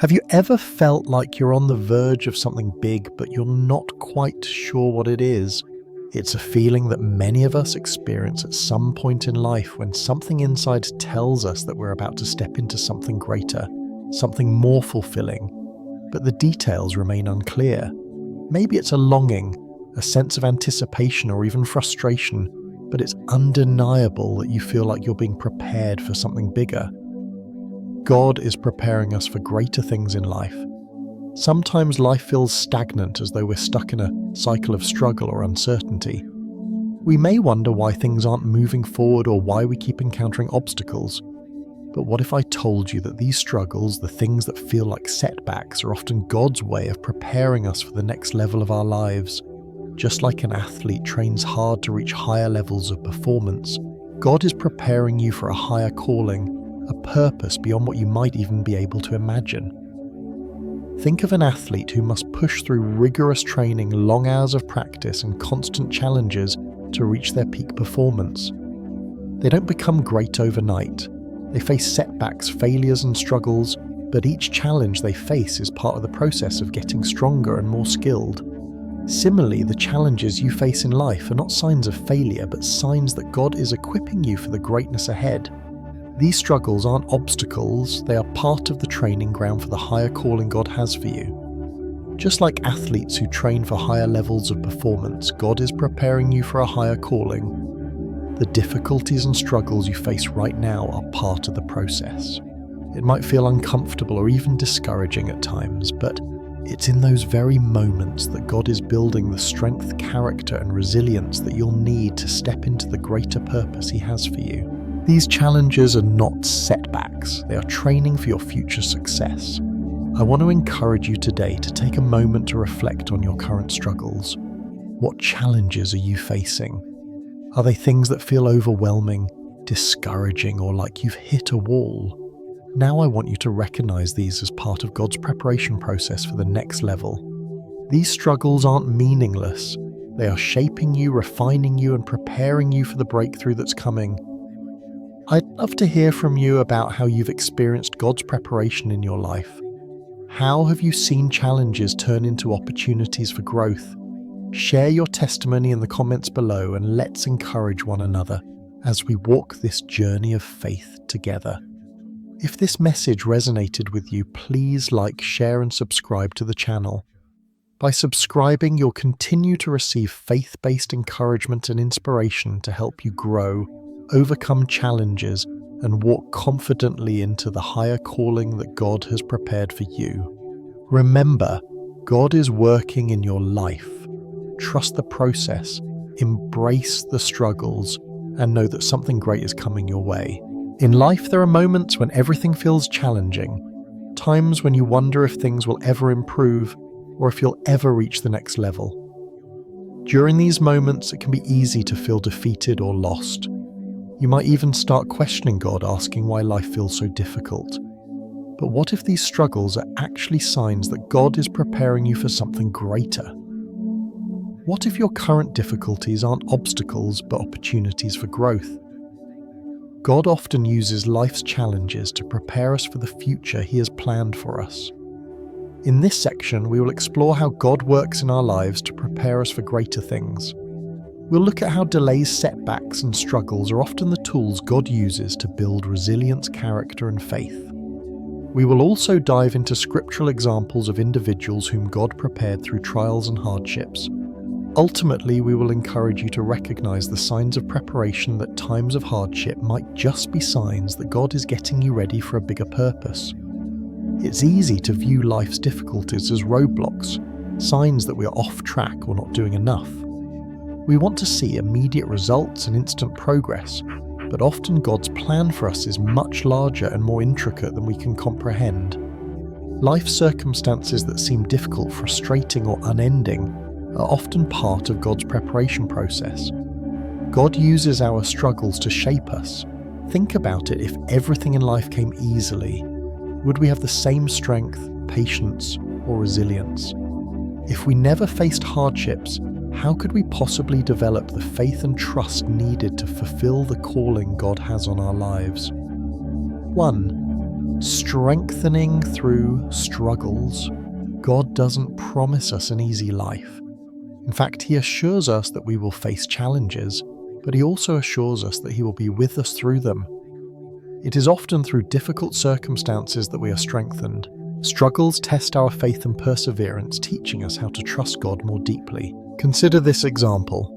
Have you ever felt like you're on the verge of something big, but you're not quite sure what it is? It's a feeling that many of us experience at some point in life when something inside tells us that we're about to step into something greater, something more fulfilling, but the details remain unclear. Maybe it's a longing, a sense of anticipation, or even frustration, but it's undeniable that you feel like you're being prepared for something bigger. God is preparing us for greater things in life. Sometimes life feels stagnant, as though we're stuck in a cycle of struggle or uncertainty. We may wonder why things aren't moving forward or why we keep encountering obstacles. But what if I told you that these struggles, the things that feel like setbacks, are often God's way of preparing us for the next level of our lives? Just like an athlete trains hard to reach higher levels of performance, God is preparing you for a higher calling, a purpose beyond what you might even be able to imagine. Think of an athlete who must push through rigorous training, long hours of practice, and constant challenges to reach their peak performance. They don't become great overnight. They face setbacks, failures, and struggles, but each challenge they face is part of the process of getting stronger and more skilled. Similarly, the challenges you face in life are not signs of failure, but signs that God is equipping you for the greatness ahead. These struggles aren't obstacles, they are part of the training ground for the higher calling God has for you. Just like athletes who train for higher levels of performance, God is preparing you for a higher calling. The difficulties and struggles you face right now are part of the process. It might feel uncomfortable or even discouraging at times, but it's in those very moments that God is building the strength, character, and resilience that you'll need to step into the greater purpose He has for you. These challenges are not setbacks, they are training for your future success. I want to encourage you today to take a moment to reflect on your current struggles. What challenges are you facing? Are they things that feel overwhelming, discouraging, or like you've hit a wall? Now I want you to recognize these as part of God's preparation process for the next level. These struggles aren't meaningless. They are shaping you, refining you, and preparing you for the breakthrough that's coming. I'd love to hear from you about how you've experienced God's preparation in your life. How have you seen challenges turn into opportunities for growth? Share your testimony in the comments below, and let's encourage one another as we walk this journey of faith together. If this message resonated with you, please like, share, and subscribe to the channel. By subscribing, you'll continue to receive faith-based encouragement and inspiration to help you grow, overcome challenges, and walk confidently into the higher calling that God has prepared for you. Remember, God is working in your life. Trust the process, embrace the struggles, and know that something great is coming your way. In life, there are moments when everything feels challenging, times when you wonder if things will ever improve or if you'll ever reach the next level. During these moments, it can be easy to feel defeated or lost. You might even start questioning God, asking why life feels so difficult. But what if these struggles are actually signs that God is preparing you for something greater? What if your current difficulties aren't obstacles but opportunities for growth? God often uses life's challenges to prepare us for the future He has planned for us. In this section, we will explore how God works in our lives to prepare us for greater things. We'll look at how delays, setbacks, and struggles are often the tools God uses to build resilience, character, and faith. We will also dive into scriptural examples of individuals whom God prepared through trials and hardships. Ultimately, we will encourage you to recognize the signs of preparation, that times of hardship might just be signs that God is getting you ready for a bigger purpose. It's easy to view life's difficulties as roadblocks, signs that we are off track or not doing enough. We want to see immediate results and instant progress, but often God's plan for us is much larger and more intricate than we can comprehend. Life circumstances that seem difficult, frustrating, or unending are often part of God's preparation process. God uses our struggles to shape us. Think about it: if everything in life came easily, would we have the same strength, patience, or resilience? If we never faced hardships, how could we possibly develop the faith and trust needed to fulfill the calling God has on our lives? 1. Strengthening through struggles. God doesn't promise us an easy life. In fact, He assures us that we will face challenges, but He also assures us that He will be with us through them. It is often through difficult circumstances that we are strengthened. Struggles test our faith and perseverance, teaching us how to trust God more deeply. Consider this example.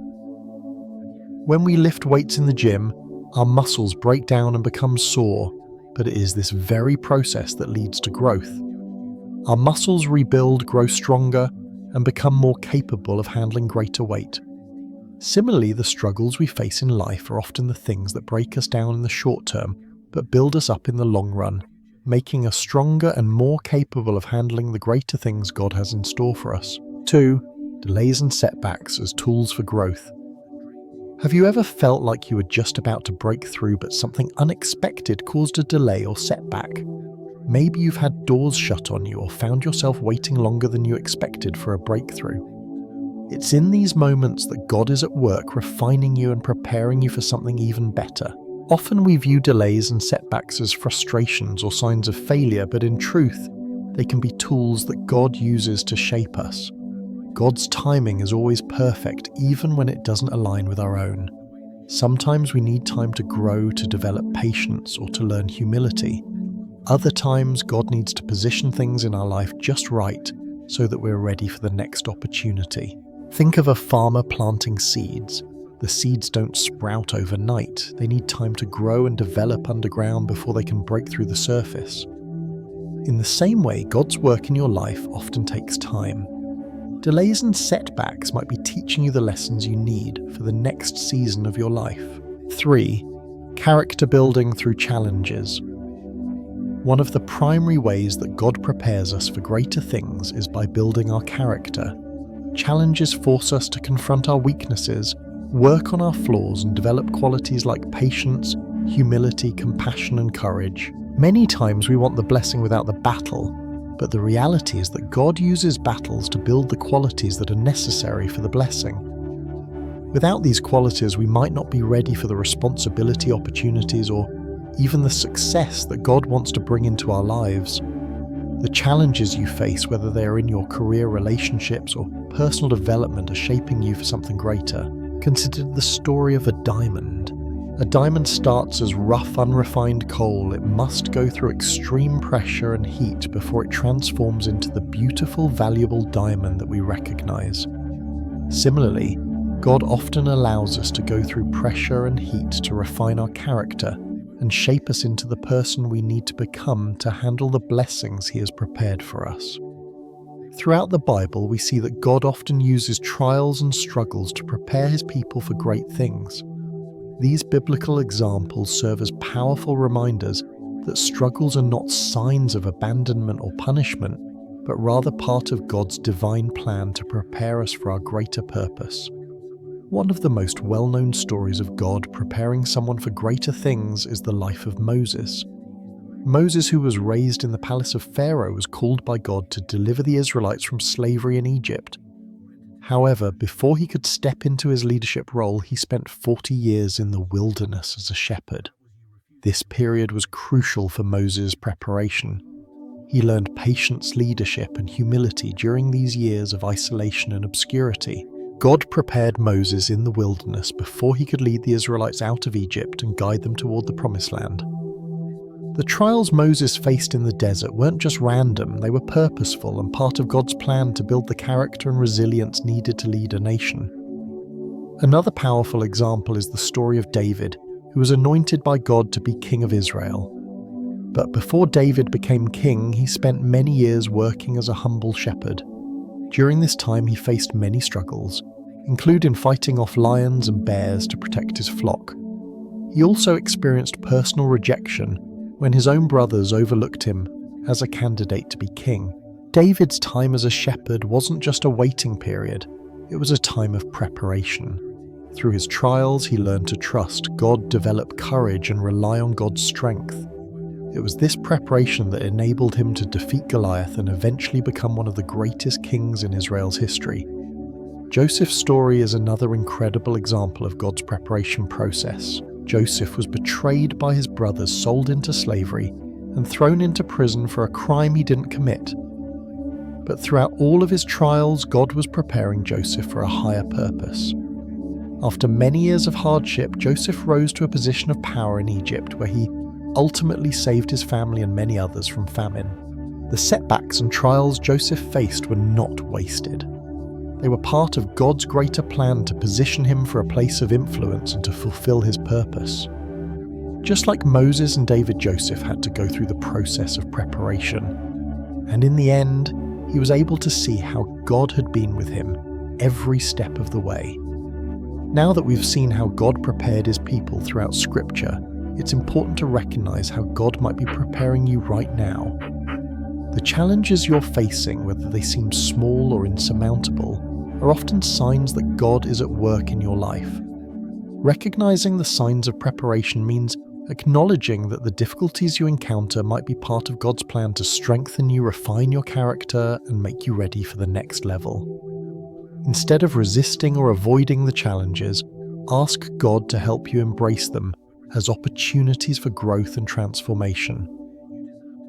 When we lift weights in the gym, our muscles break down and become sore, but it is this very process that leads to growth. Our muscles rebuild, grow stronger, and become more capable of handling greater weight. Similarly, the struggles we face in life are often the things that break us down in the short term, but build us up in the long run, making us stronger and more capable of handling the greater things God has in store for us. 2. Delays and setbacks as tools for growth. Have you ever felt like you were just about to break through, but something unexpected caused a delay or setback? Maybe you've had doors shut on you or found yourself waiting longer than you expected for a breakthrough. It's in these moments that God is at work refining you and preparing you for something even better. Often we view delays and setbacks as frustrations or signs of failure, but in truth, they can be tools that God uses to shape us. God's timing is always perfect, even when it doesn't align with our own. Sometimes we need time to grow, to develop patience, or to learn humility. Other times, God needs to position things in our life just right so that we're ready for the next opportunity. Think of a farmer planting seeds. The seeds don't sprout overnight. They need time to grow and develop underground before they can break through the surface. In the same way, God's work in your life often takes time. Delays and setbacks might be teaching you the lessons you need for the next season of your life. 3. Character building through challenges. One of the primary ways that God prepares us for greater things is by building our character. Challenges force us to confront our weaknesses, work on our flaws, and develop qualities like patience, humility, compassion, and courage. Many times we want the blessing without the battle, but the reality is that God uses battles to build the qualities that are necessary for the blessing. Without these qualities, we might not be ready for the responsibility, opportunities, or even the success that God wants to bring into our lives. The challenges you face, whether they are in your career, relationships, or personal development, are shaping you for something greater. Consider the story of a diamond. A diamond starts as rough, unrefined coal. It must go through extreme pressure and heat before it transforms into the beautiful, valuable diamond that we recognize. Similarly, God often allows us to go through pressure and heat to refine our character and shape us into the person we need to become to handle the blessings He has prepared for us. Throughout the Bible, we see that God often uses trials and struggles to prepare His people for great things. These biblical examples serve as powerful reminders that struggles are not signs of abandonment or punishment, but rather part of God's divine plan to prepare us for our greater purpose. One of the most well-known stories of God preparing someone for greater things is the life of Moses. Moses, who was raised in the palace of Pharaoh, was called by God to deliver the Israelites from slavery in Egypt. However, before he could step into his leadership role, he spent 40 years in the wilderness as a shepherd. This period was crucial for Moses' preparation. He learned patience, leadership, and humility during these years of isolation and obscurity. God prepared Moses in the wilderness before he could lead the Israelites out of Egypt and guide them toward the Promised Land. The trials Moses faced in the desert weren't just random, they were purposeful and part of God's plan to build the character and resilience needed to lead a nation. Another powerful example is the story of David, who was anointed by God to be king of Israel. But before David became king, he spent many years working as a humble shepherd. During this time, he faced many struggles, including fighting off lions and bears to protect his flock. He also experienced personal rejection when his own brothers overlooked him as a candidate to be king. David's time as a shepherd wasn't just a waiting period, it was a time of preparation. Through his trials, he learned to trust God, develop courage, and rely on God's strength. It was this preparation that enabled him to defeat Goliath and eventually become one of the greatest kings in Israel's history. Joseph's story is another incredible example of God's preparation process. Joseph was betrayed by his brothers, sold into slavery, and thrown into prison for a crime he didn't commit. But throughout all of his trials, God was preparing Joseph for a higher purpose. After many years of hardship, Joseph rose to a position of power in Egypt where he ultimately saved his family and many others from famine. The setbacks and trials Joseph faced were not wasted. They were part of God's greater plan to position him for a place of influence and to fulfill his purpose. Just like Moses and David, Joseph had to go through the process of preparation. And in the end, he was able to see how God had been with him every step of the way. Now that we've seen how God prepared his people throughout Scripture, it's important to recognize how God might be preparing you right now. The challenges you're facing, whether they seem small or insurmountable, are often signs that God is at work in your life. Recognizing the signs of preparation means acknowledging that the difficulties you encounter might be part of God's plan to strengthen you, refine your character, and make you ready for the next level. Instead of resisting or avoiding the challenges, ask God to help you embrace them as opportunities for growth and transformation.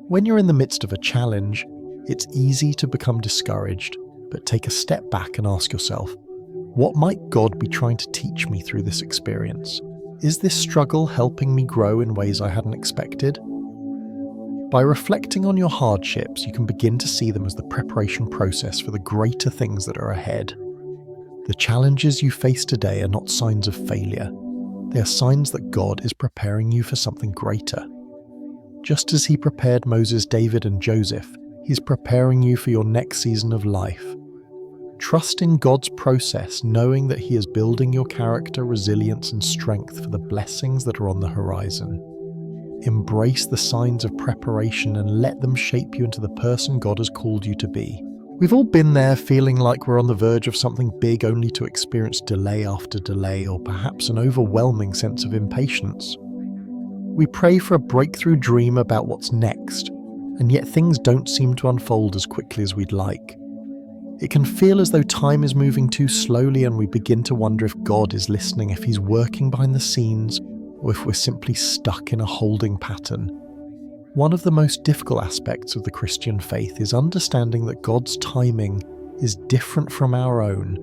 When you're in the midst of a challenge, it's easy to become discouraged, but take a step back and ask yourself, what might God be trying to teach me through this experience? Is this struggle helping me grow in ways I hadn't expected? By reflecting on your hardships, you can begin to see them as the preparation process for the greater things that are ahead. The challenges you face today are not signs of failure. They are signs that God is preparing you for something greater. Just as he prepared Moses, David, and Joseph, he's preparing you for your next season of life. Trust in God's process, knowing that he is building your character, resilience, and strength for the blessings that are on the horizon. Embrace the signs of preparation and let them shape you into the person God has called you to be. We've all been there, feeling like we're on the verge of something big only to experience delay after delay, or perhaps an overwhelming sense of impatience. We pray for a breakthrough dream about what's next, and yet things don't seem to unfold as quickly as we'd like. It can feel as though time is moving too slowly, and we begin to wonder if God is listening, if he's working behind the scenes, or if we're simply stuck in a holding pattern. One of the most difficult aspects of the Christian faith is understanding that God's timing is different from our own.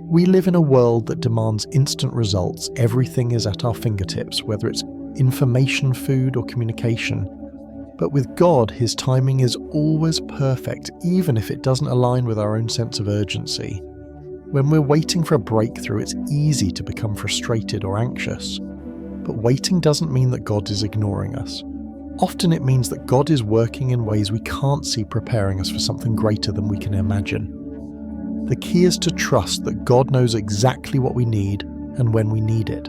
We live in a world that demands instant results. Everything is at our fingertips, whether it's information, food, or communication. But with God, his timing is always perfect, even if it doesn't align with our own sense of urgency. When we're waiting for a breakthrough, it's easy to become frustrated or anxious. But waiting doesn't mean that God is ignoring us. Often it means that God is working in ways we can't see, preparing us for something greater than we can imagine. The key is to trust that God knows exactly what we need and when we need it.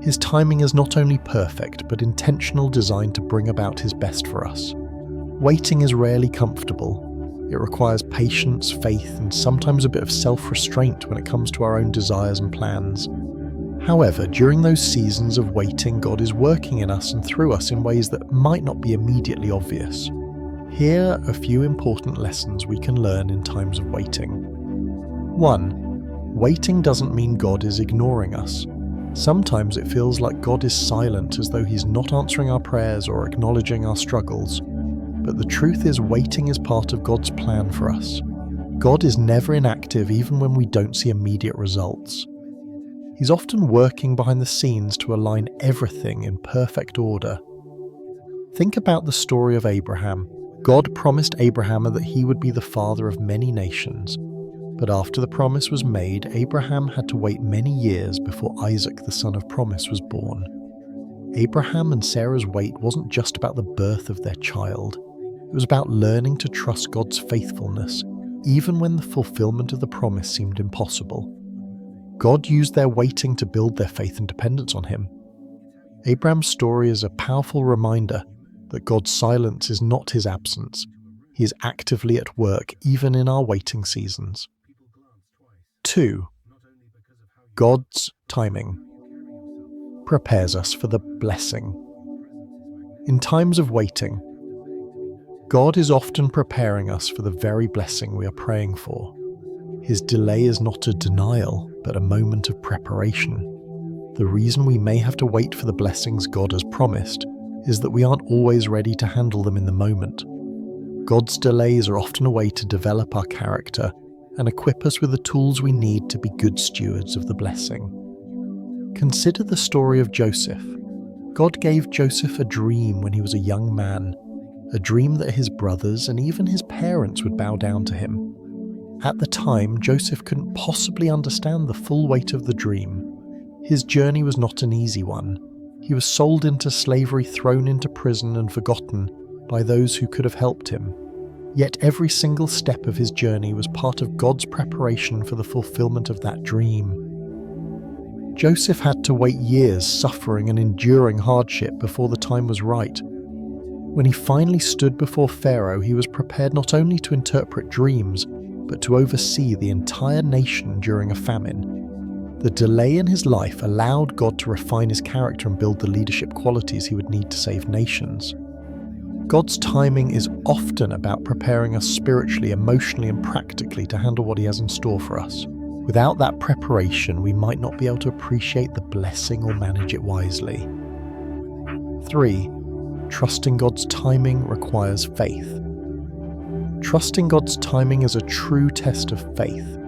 His timing is not only perfect, but intentional, designed to bring about his best for us. Waiting is rarely comfortable. It requires patience, faith, and sometimes a bit of self-restraint when it comes to our own desires and plans. However, during those seasons of waiting, God is working in us and through us in ways that might not be immediately obvious. Here are a few important lessons we can learn in times of waiting. 1. Waiting doesn't mean God is ignoring us. Sometimes it feels like God is silent, as though he's not answering our prayers or acknowledging our struggles. But the truth is, waiting is part of God's plan for us. God is never inactive, even when we don't see immediate results. He's often working behind the scenes to align everything in perfect order. Think about the story of Abraham. God promised Abraham that he would be the father of many nations. But after the promise was made, Abraham had to wait many years before Isaac, the son of promise, was born. Abraham and Sarah's wait wasn't just about the birth of their child. It was about learning to trust God's faithfulness, even when the fulfillment of the promise seemed impossible. God used their waiting to build their faith and dependence on him. Abraham's story is a powerful reminder that God's silence is not his absence. He is actively at work, even in our waiting seasons. 2. God's timing prepares us for the blessing. In times of waiting, God is often preparing us for the very blessing we are praying for. His delay is not a denial, but a moment of preparation. The reason we may have to wait for the blessings God has promised is that we aren't always ready to handle them in the moment. God's delays are often a way to develop our character and equip us with the tools we need to be good stewards of the blessing. Consider the story of Joseph. God gave Joseph a dream when he was a young man, a dream that his brothers and even his parents would bow down to him. At the time, Joseph couldn't possibly understand the full weight of the dream. His journey was not an easy one. He was sold into slavery, thrown into prison, and forgotten by those who could have helped him. Yet every single step of his journey was part of God's preparation for the fulfillment of that dream. Joseph had to wait years suffering and enduring hardship before the time was right. When he finally stood before Pharaoh, he was prepared not only to interpret dreams, but to oversee the entire nation during a famine. The delay in his life allowed God to refine his character and build the leadership qualities he would need to save nations. God's timing is often about preparing us spiritually, emotionally, and practically to handle what he has in store for us. Without that preparation, we might not be able to appreciate the blessing or manage it wisely. 3. Trusting God's timing requires faith. Trusting God's timing is a true test of faith.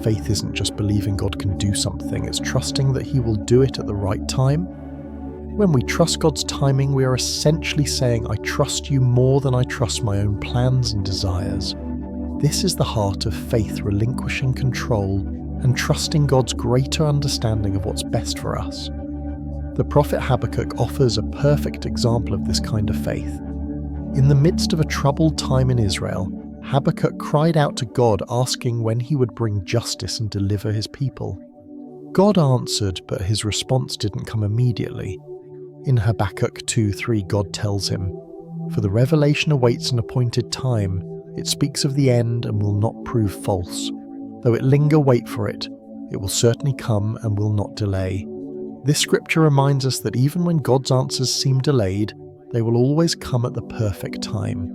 Faith isn't just believing God can do something, it's trusting that he will do it at the right time. When we trust God's timing, we are essentially saying, I trust you more than I trust my own plans and desires. This is the heart of faith, relinquishing control and trusting God's greater understanding of what's best for us. The prophet Habakkuk offers a perfect example of this kind of faith. In the midst of a troubled time in Israel, Habakkuk cried out to God asking when he would bring justice and deliver his people. God answered, but his response didn't come immediately. In Habakkuk 2:3, God tells him, "For the revelation awaits an appointed time. It speaks of the end and will not prove false. Though it linger, wait for it. It will certainly come and will not delay." This scripture reminds us that even when God's answers seem delayed, they will always come at the perfect time.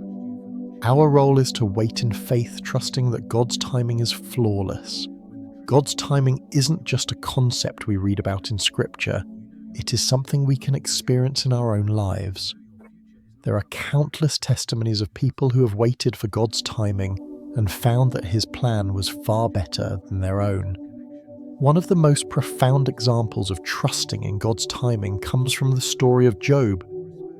Our role is to wait in faith, trusting that God's timing is flawless. God's timing isn't just a concept we read about in scripture. It is something we can experience in our own lives. There are countless testimonies of people who have waited for God's timing and found that his plan was far better than their own. One of the most profound examples of trusting in God's timing comes from the story of Job.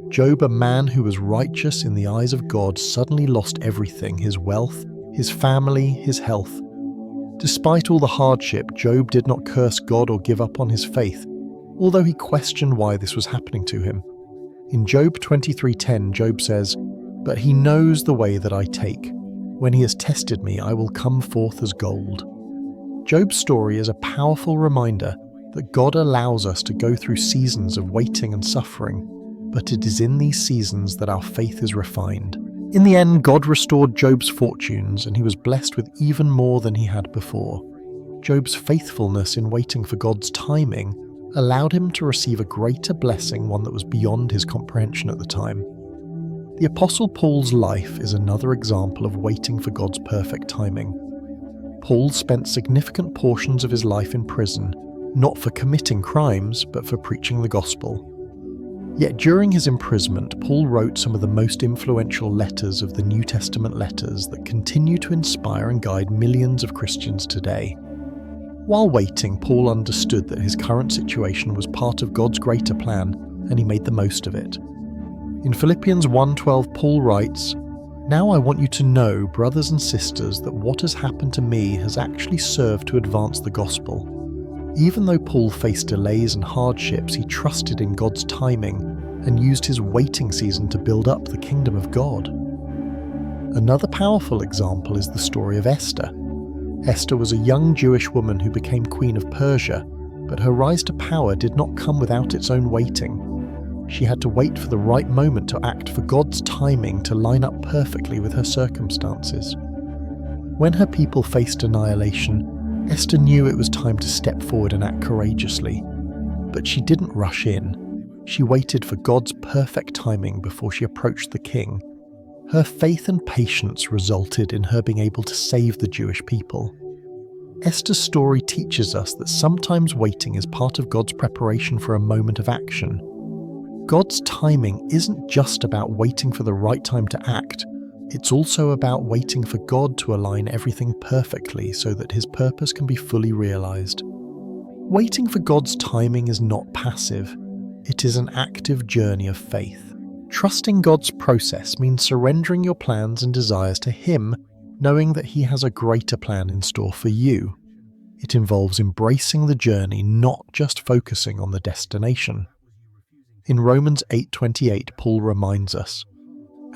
Job, a man who was righteous in the eyes of God, suddenly lost everything: his wealth, his family, his health. Despite all the hardship, Job did not curse God or give up on his faith, although he questioned why this was happening to him. In Job 23:10, Job says, "But he knows the way that I take. When he has tested me, I will come forth as gold." Job's story is a powerful reminder that God allows us to go through seasons of waiting and suffering, but it is in these seasons that our faith is refined. In the end, God restored Job's fortunes, and he was blessed with even more than he had before. Job's faithfulness in waiting for God's timing allowed him to receive a greater blessing, one that was beyond his comprehension at the time. The Apostle Paul's life is another example of waiting for God's perfect timing. Paul spent significant portions of his life in prison, not for committing crimes, but for preaching the gospel. Yet during his imprisonment, Paul wrote some of the most influential letters of the New Testament letters that continue to inspire and guide millions of Christians today. While waiting, Paul understood that his current situation was part of God's greater plan, and he made the most of it. In Philippians 1:12, Paul writes, "Now I want you to know, brothers and sisters, that what has happened to me has actually served to advance the gospel." Even though Paul faced delays and hardships, he trusted in God's timing and used his waiting season to build up the kingdom of God. Another powerful example is the story of Esther. Esther was a young Jewish woman who became queen of Persia, but her rise to power did not come without its own waiting. She had to wait for the right moment to act, for God's timing to line up perfectly with her circumstances. When her people faced annihilation, Esther knew it was time to step forward and act courageously. But she didn't rush in. She waited for God's perfect timing before she approached the king. Her faith and patience resulted in her being able to save the Jewish people. Esther's story teaches us that sometimes waiting is part of God's preparation for a moment of action. God's timing isn't just about waiting for the right time to act, it's also about waiting for God to align everything perfectly so that His purpose can be fully realized. Waiting for God's timing is not passive, it is an active journey of faith. Trusting God's process means surrendering your plans and desires to Him, knowing that He has a greater plan in store for you. It involves embracing the journey, not just focusing on the destination. In Romans 8:28, Paul reminds us,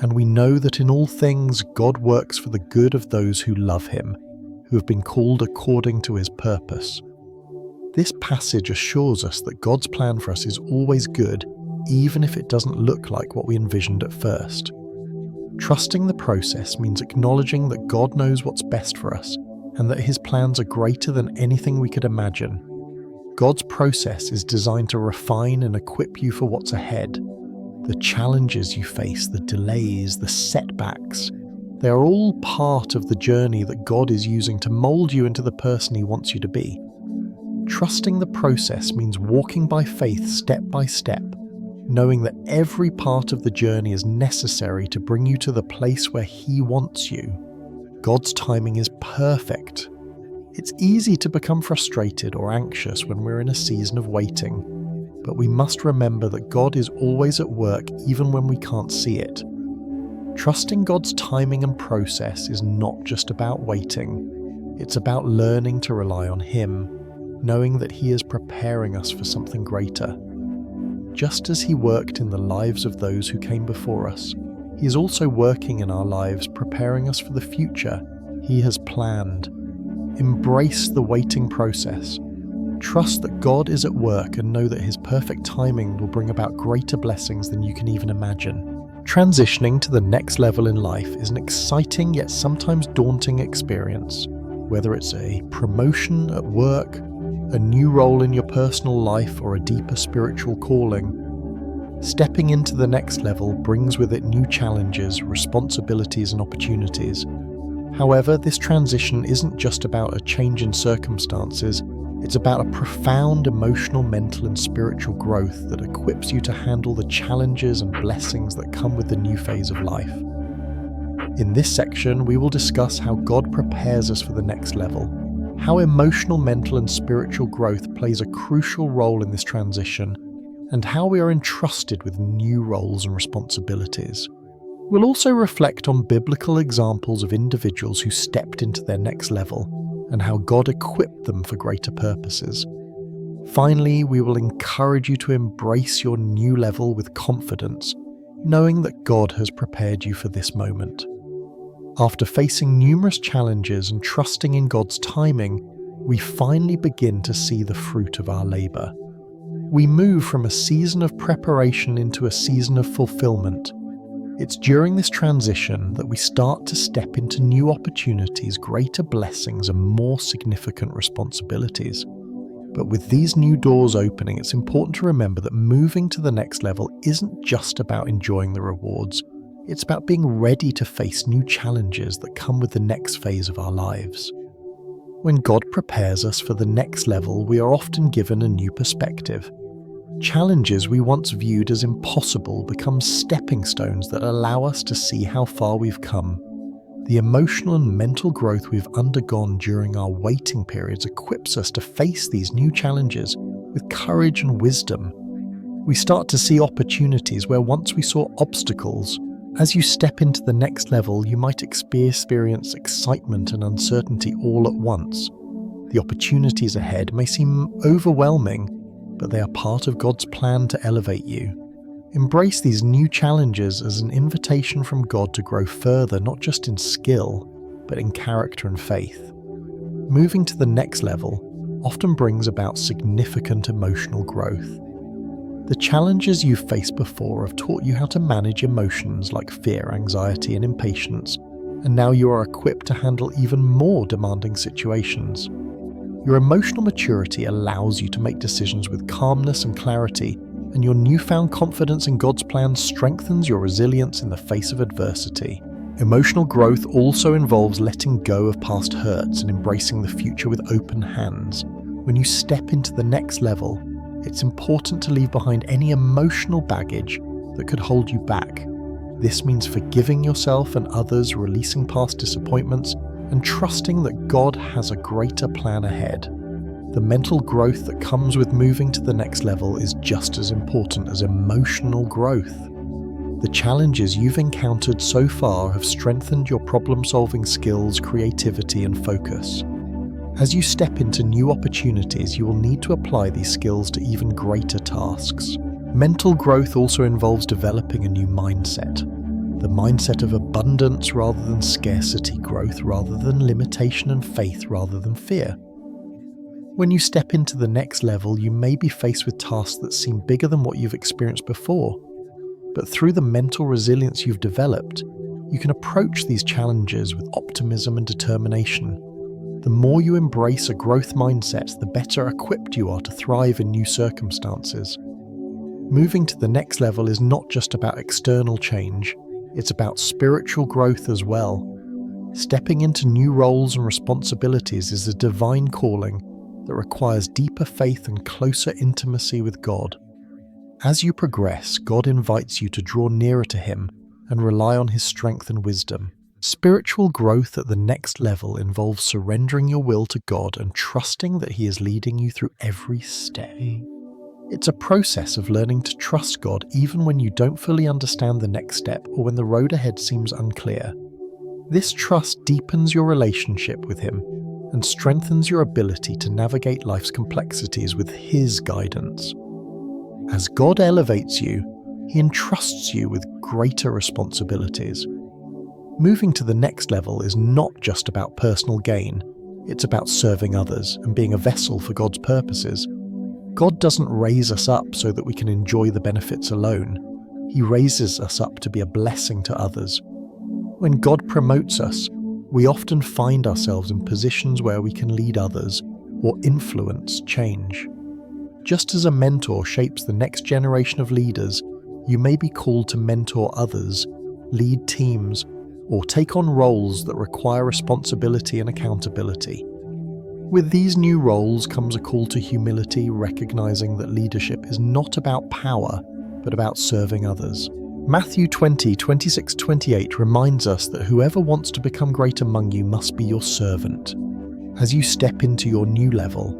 "And we know that in all things God works for the good of those who love Him, who have been called according to His purpose." This passage assures us that God's plan for us is always good, even if it doesn't look like what we envisioned at first. Trusting the process means acknowledging that God knows what's best for us, and that His plans are greater than anything we could imagine. God's process is designed to refine and equip you for what's ahead. The challenges you face, the delays, the setbacks, they are all part of the journey that God is using to mold you into the person He wants you to be. Trusting the process means walking by faith step by step, knowing that every part of the journey is necessary to bring you to the place where He wants you. God's timing is perfect. It's easy to become frustrated or anxious when we're in a season of waiting, but we must remember that God is always at work even when we can't see it. Trusting God's timing and process is not just about waiting, it's about learning to rely on Him, knowing that He is preparing us for something greater. Just as He worked in the lives of those who came before us, He is also working in our lives, preparing us for the future He has planned. Embrace the waiting process. Trust that God is at work and know that His perfect timing will bring about greater blessings than you can even imagine. Transitioning to the next level in life is an exciting yet sometimes daunting experience. Whether it's a promotion at work, a new role in your personal life, or a deeper spiritual calling, stepping into the next level brings with it new challenges, responsibilities, and opportunities. However, this transition isn't just about a change in circumstances, it's about a profound emotional, mental, and spiritual growth that equips you to handle the challenges and blessings that come with the new phase of life. In this section, we will discuss how God prepares us for the next level, how emotional, mental, and spiritual growth plays a crucial role in this transition, and how we are entrusted with new roles and responsibilities. We'll also reflect on biblical examples of individuals who stepped into their next level and how God equipped them for greater purposes. Finally, we will encourage you to embrace your new level with confidence, knowing that God has prepared you for this moment. After facing numerous challenges and trusting in God's timing, we finally begin to see the fruit of our labor. We move from a season of preparation into a season of fulfillment. It's during this transition that we start to step into new opportunities, greater blessings, and more significant responsibilities. But with these new doors opening, it's important to remember that moving to the next level isn't just about enjoying the rewards. It's about being ready to face new challenges that come with the next phase of our lives. When God prepares us for the next level, we are often given a new perspective. Challenges we once viewed as impossible become stepping stones that allow us to see how far we've come. The emotional and mental growth we've undergone during our waiting periods equips us to face these new challenges with courage and wisdom. We start to see opportunities where once we saw obstacles. As you step into the next level, you might experience excitement and uncertainty all at once. The opportunities ahead may seem overwhelming, but they are part of God's plan to elevate you. Embrace these new challenges as an invitation from God to grow further, not just in skill, but in character and faith. Moving to the next level often brings about significant emotional growth. The challenges you've faced before have taught you how to manage emotions like fear, anxiety, and impatience, and now you are equipped to handle even more demanding situations. Your emotional maturity allows you to make decisions with calmness and clarity, and your newfound confidence in God's plan strengthens your resilience in the face of adversity. Emotional growth also involves letting go of past hurts and embracing the future with open hands. When you step into the next level, It's important to leave behind any emotional baggage that could hold you back. This means forgiving yourself and others, releasing past disappointments, and trusting that God has a greater plan ahead. The mental growth that comes with moving to the next level is just as important as emotional growth. The challenges you've encountered so far have strengthened your problem-solving skills, creativity, and focus. As you step into new opportunities, you will need to apply these skills to even greater tasks. Mental growth also involves developing a new mindset. The mindset of abundance rather than scarcity, growth rather than limitation, and faith rather than fear. When you step into the next level, you may be faced with tasks that seem bigger than what you've experienced before. But through the mental resilience you've developed, you can approach these challenges with optimism and determination. The more you embrace a growth mindset, the better equipped you are to thrive in new circumstances. Moving to the next level is not just about external change, it's about spiritual growth as well. Stepping into new roles and responsibilities is a divine calling that requires deeper faith and closer intimacy with God. As you progress, God invites you to draw nearer to Him and rely on His strength and wisdom. Spiritual growth at the next level involves surrendering your will to God and trusting that He is leading you through every step. It's a process of learning to trust God even when you don't fully understand the next step or when the road ahead seems unclear. This trust deepens your relationship with Him and strengthens your ability to navigate life's complexities with His guidance. As God elevates you, He entrusts you with greater responsibilities. Moving to the next level is not just about personal gain, it's about serving others and being a vessel for God's purposes. God doesn't raise us up so that we can enjoy the benefits alone. He raises us up to be a blessing to others. When God promotes us, we often find ourselves in positions where we can lead others or influence change. Just as a mentor shapes the next generation of leaders, you may be called to mentor others, lead teams, or take on roles that require responsibility and accountability. With these new roles comes a call to humility, recognizing that leadership is not about power, but about serving others. Matthew 20:26-28 reminds us that whoever wants to become great among you must be your servant. As you step into your new level,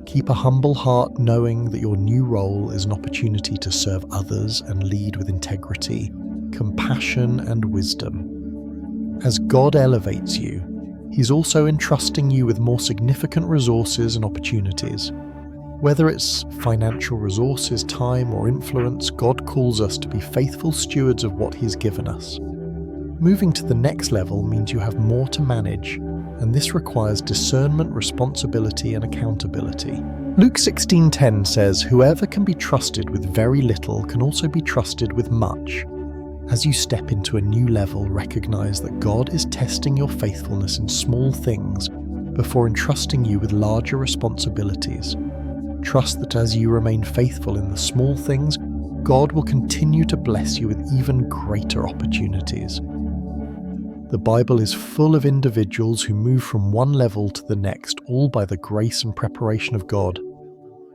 keep a humble heart, knowing that your new role is an opportunity to serve others and lead with integrity, compassion, and wisdom. As God elevates you, He's also entrusting you with more significant resources and opportunities. Whether it's financial resources, time, or influence, God calls us to be faithful stewards of what He's given us. Moving to the next level means you have more to manage, and this requires discernment, responsibility, and accountability. Luke 16:10 says, "Whoever can be trusted with very little can also be trusted with much." As you step into a new level, recognize that God is testing your faithfulness in small things before entrusting you with larger responsibilities. Trust that as you remain faithful in the small things, God will continue to bless you with even greater opportunities. The Bible is full of individuals who move from one level to the next, all by the grace and preparation of God.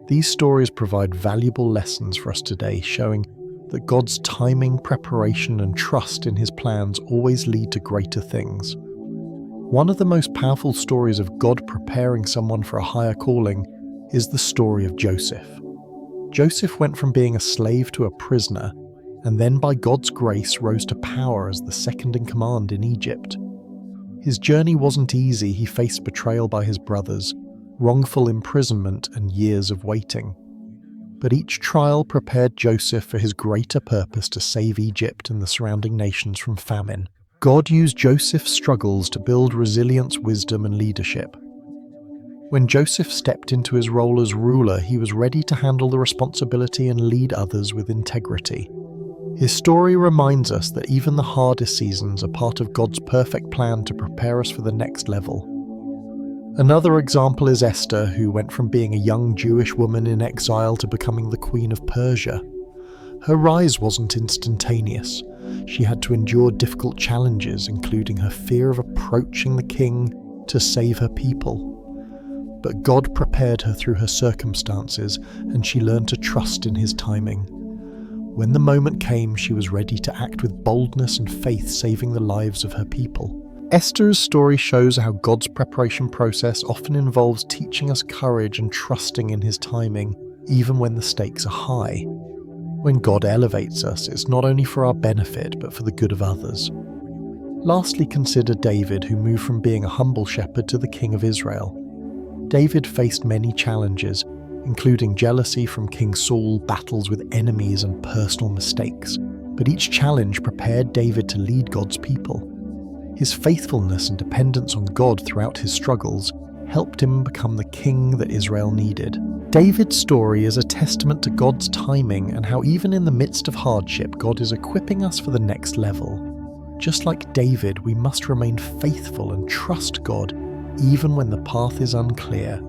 These stories provide valuable lessons for us today, showing that God's timing, preparation, and trust in His plans always lead to greater things. One of the most powerful stories of God preparing someone for a higher calling is the story of Joseph. Joseph went from being a slave to a prisoner, and then by God's grace rose to power as the second in command in Egypt. His journey wasn't easy. He faced betrayal by his brothers, wrongful imprisonment, and years of waiting. But each trial prepared Joseph for his greater purpose to save Egypt and the surrounding nations from famine. God used Joseph's struggles to build resilience, wisdom, and leadership. When Joseph stepped into his role as ruler, he was ready to handle the responsibility and lead others with integrity. His story reminds us that even the hardest seasons are part of God's perfect plan to prepare us for the next level. Another example is Esther, who went from being a young Jewish woman in exile to becoming the Queen of Persia. Her rise wasn't instantaneous. She had to endure difficult challenges, including her fear of approaching the king to save her people. but God prepared her through her circumstances, and she learned to trust in His timing. When the moment came, she was ready to act with boldness and faith, saving the lives of her people. Esther's story shows how God's preparation process often involves teaching us courage and trusting in His timing, even when the stakes are high. When God elevates us, it's not only for our benefit, but for the good of others. Lastly, consider David, who moved from being a humble shepherd to the king of Israel. David faced many challenges, including jealousy from King Saul, battles with enemies, and personal mistakes. But each challenge prepared David to lead God's people. His faithfulness and dependence on God throughout his struggles helped him become the king that Israel needed. David's story is a testament to God's timing and how even in the midst of hardship, God is equipping us for the next level. Just like David, we must remain faithful and trust God even when the path is unclear.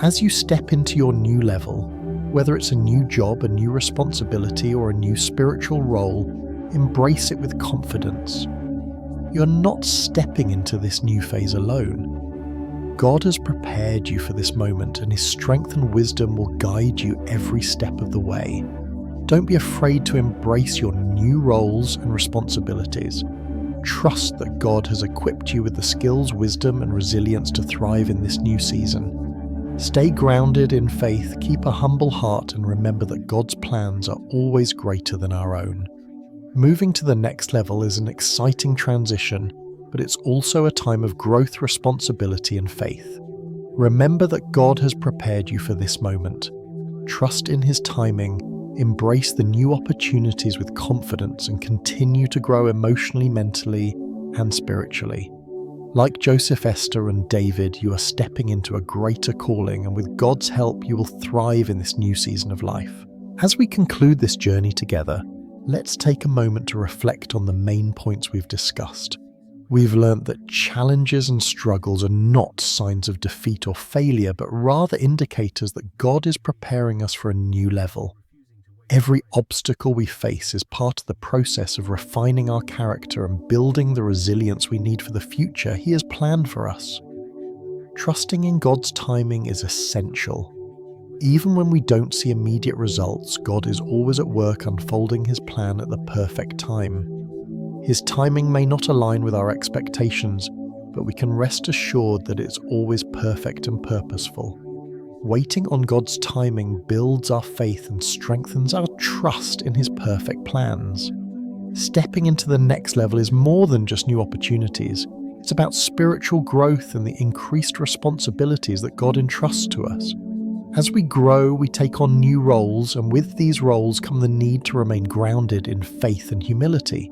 As you step into your new level, whether it's a new job, a new responsibility, or a new spiritual role, embrace it with confidence. You're not stepping into this new phase alone. God has prepared you for this moment, and His strength and wisdom will guide you every step of the way. Don't be afraid to embrace your new roles and responsibilities. Trust that God has equipped you with the skills, wisdom, and resilience to thrive in this new season. Stay grounded in faith, keep a humble heart, and remember that God's plans are always greater than our own. Moving to the next level is an exciting transition, but it's also a time of growth, responsibility, and faith. Remember that God has prepared you for this moment. Trust in His timing, embrace the new opportunities with confidence, and continue to grow emotionally, mentally, and spiritually. Like Joseph, Esther, and David, you are stepping into a greater calling, and with God's help, you will thrive in this new season of life. As we conclude this journey together, let's take a moment to reflect on the main points we've discussed. We've learnt that challenges and struggles are not signs of defeat or failure, but rather indicators that God is preparing us for a new level. Every obstacle we face is part of the process of refining our character and building the resilience we need for the future He has planned for us. Trusting in God's timing is essential. Even when we don't see immediate results, God is always at work unfolding His plan at the perfect time. His timing may not align with our expectations, but we can rest assured that it's always perfect and purposeful. Waiting on God's timing builds our faith and strengthens our trust in His perfect plans. Stepping into the next level is more than just new opportunities. It's about spiritual growth and the increased responsibilities that God entrusts to us. As we grow, we take on new roles, and with these roles come the need to remain grounded in faith and humility.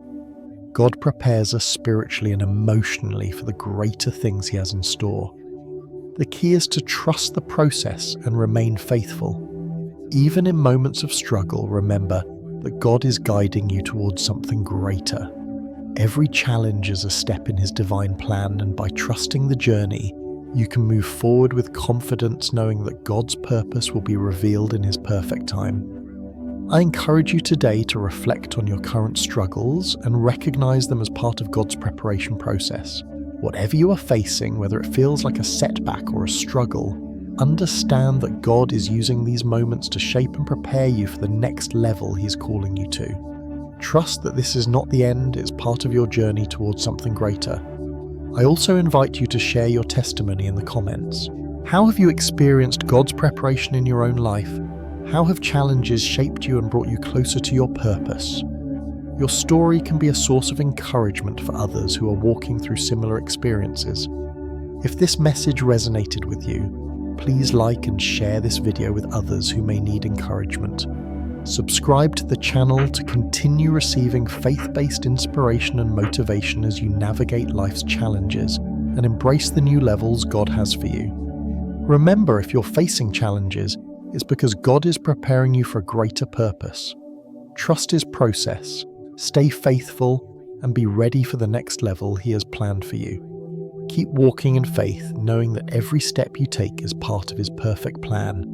God prepares us spiritually and emotionally for the greater things He has in store. The key is to trust the process and remain faithful. Even in moments of struggle, remember that God is guiding you towards something greater. Every challenge is a step in His divine plan, and by trusting the journey, you can move forward with confidence, knowing that God's purpose will be revealed in His perfect time. I encourage you today to reflect on your current struggles and recognize them as part of God's preparation process. Whatever you are facing, whether it feels like a setback or a struggle, understand that God is using these moments to shape and prepare you for the next level He's calling you to. Trust that this is not the end, it's part of your journey towards something greater. I also invite you to share your testimony in the comments. How have you experienced God's preparation in your own life? How have challenges shaped you and brought you closer to your purpose? Your story can be a source of encouragement for others who are walking through similar experiences. If this message resonated with you, please like and share this video with others who may need encouragement. Subscribe to the channel to continue receiving faith-based inspiration and motivation as you navigate life's challenges and embrace the new levels God has for you. Remember, if you're facing challenges, it's because God is preparing you for a greater purpose. Trust His process. Stay faithful and be ready for the next level He has planned for you. Keep walking in faith, knowing that every step you take is part of His perfect plan.